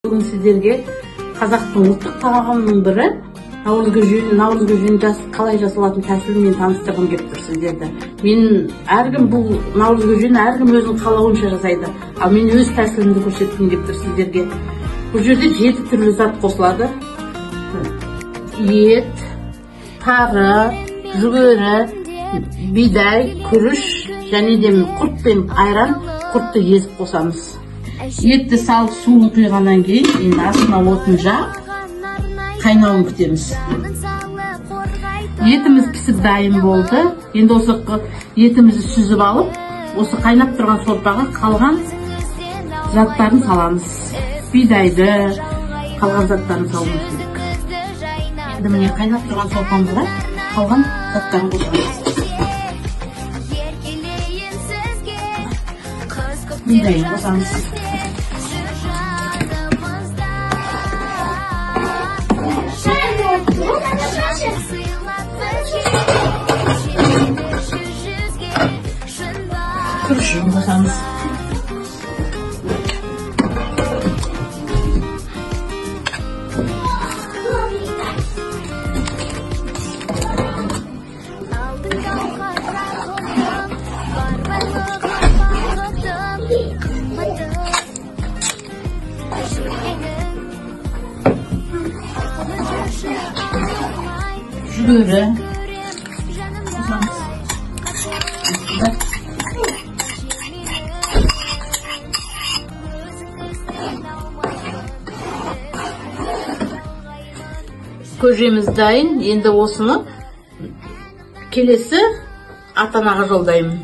Бүгін сіздерге қазақтың ұлттық тағамының бірі наурыз көжені қалай жасалатын тәсілімен таныстырғым келіп тұр сіздерді. Мен әркім бұл наурыз көжені әркім өзінің қалауынша жасайды. Ал мен өз тәсілімді көрсеткім келіп тұр сіздерге. Бұл жерде 7 түрлі зат қосылады. Ет, тары, жүгері, бидай, күріш және де құрт пен айран, құртты езіп қосамыз. Етті салып суын құйғаннан кейін, енді астына отын жағып, қайнауын күтеміз. Етіміз пісіп дайын болды. Енді осы етімізді сүзіп алып, осы қайнап тұрған сорпаға қалған заттарын саламыз. Бидайды, қалған заттарын салуымыз керек. Енді міне қайнап тұрған сорпамызға қалған заттарын қосамыз. Бидайын қосамыз. Күрішін қосамыз. Жүгері қосамыз. Көжеміз дайын. Енді осыны келесі ата-анаға жолдаймын.